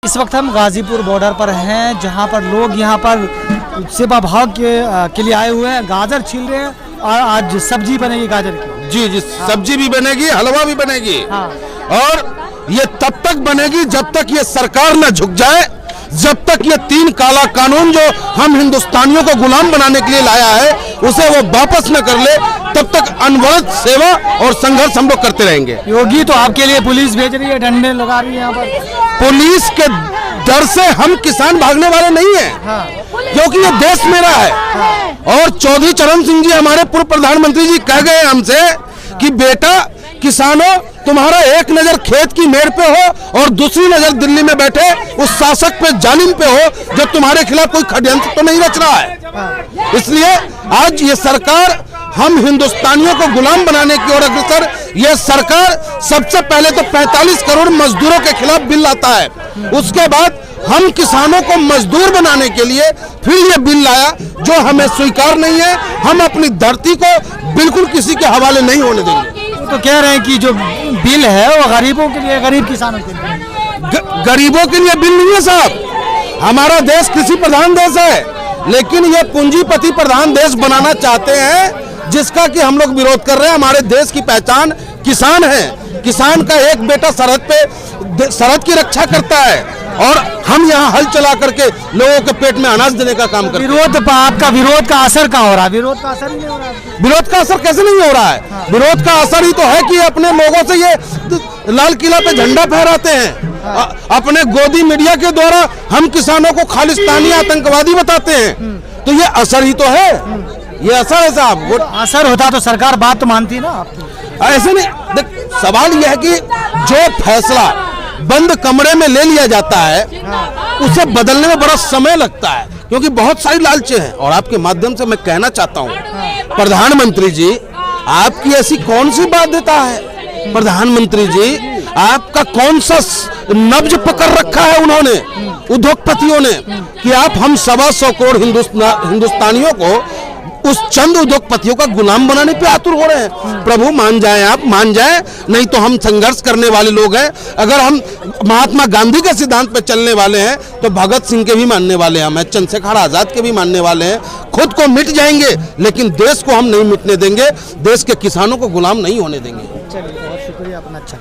इस वक्त हम गाजीपुर बॉर्डर पर हैं, जहां पर लोग यहां पर सेवा भाव के लिए आए हुए हैं। गाजर छील रहे हैं और आज सब्जी बनेगी गाजर की। जी जी, सब्जी भी बनेगी, हलवा भी बनेगी। हाँ। और ये तब तक बनेगी जब तक ये सरकार न झुक जाए, जब तक ये 3 काला कानून जो हम हिंदुस्तानियों को गुलाम बनाने के लिए लाया है उसे वो वापस न कर ले, तब तक अनवरत सेवा और संघर्ष हम लोग करते रहेंगे। योगी तो आपके लिए पुलिस भेज रही है, डंडे लगा रही है यहाँ पर। पुलिस के डर से हम किसान भागने वाले नहीं हैं। हाँ। क्योंकि ये देश मेरा है। और चौधरी चरण सिंह जी हमारे पूर्व प्रधानमंत्री जी कह गए हमसे कि बेटा किसानों, तुम्हारा एक नजर खेत की मेड़ पे हो और दूसरी नजर दिल्ली में बैठे उस शासक पे, जालिम पे हो जो तुम्हारे खिलाफ कोई षड्यंत्र तो नहीं रच रहा है। इसलिए आज ये सरकार हम हिंदुस्तानियों को गुलाम बनाने की ओर अग्रसर। यह सरकार सबसे पहले तो 45 करोड़ मजदूरों के खिलाफ बिल लाता है, उसके बाद हम किसानों को मजदूर बनाने के लिए फिर ये बिल लाया जो हमें स्वीकार नहीं है। हम अपनी धरती को बिल्कुल किसी के हवाले नहीं होने देंगे। तो कह रहे हैं कि जो बिल है वो गरीबों के लिए, गरीब किसानों के लिए। गरीबों के लिए बिल नहीं है साहब। हमारा देश कृषि प्रधान देश है, लेकिन ये पूंजीपति प्रधान देश बनाना चाहते हैं, जिसका कि हम लोग विरोध कर रहे हैं। हमारे देश की पहचान किसान है। किसान का एक बेटा सरहद की रक्षा करता है और हम यहाँ हल चला करके लोगों के पेट में अनाज देने का काम करते हैं। आपका विरोध का असर कहाँ हो रहा है? विरोध का असर ही नहीं हो रहा है। विरोध का असर कैसे नहीं हो रहा है? हाँ। विरोध का असर ही तो है कि अपने लोगों से ये लाल किला पे झंडा फहराते हैं। हाँ। अपने गोदी मीडिया के द्वारा हम किसानों को खालिस्तानी आतंकवादी बताते हैं। तो ये असर ही तो है, ये असर है साहब। तो असर होता तो सरकार बात तो मानती ना आपकी। ऐसे नहीं, देख सवाल यह है कि जो फैसला बंद कमरे में ले लिया जाता है उसे बदलने में बड़ा समय लगता है, क्योंकि बहुत सारी लालचें हैं। और आपके माध्यम से मैं कहना चाहता हूँ, प्रधानमंत्री जी आपकी ऐसी कौन सी बाध्यता है? प्रधानमंत्री जी आपका कौन सा नब्ज पकड़ रखा है उन्होंने, उद्योगपतियों ने, कि आप हम 125 करोड़ हिंदुस्तानियों को उस चंद उद्योगपतियों का गुलाम बनाने पे आतुर हो रहे हैं। प्रभु मान जाएं, आप मान जाएं, नहीं तो हम संघर्ष करने वाले लोग हैं। अगर हम महात्मा गांधी के सिद्धांत पे चलने वाले हैं तो भगत सिंह के भी मानने वाले हैं, चंद्रशेखर आजाद के भी मानने वाले हैं। खुद को मिट जाएंगे लेकिन देश को हम नहीं मिटने देंगे, देश के किसानों को गुलाम नहीं होने देंगे। चलिए, बहुत शुक्रिया, अपना अच्छा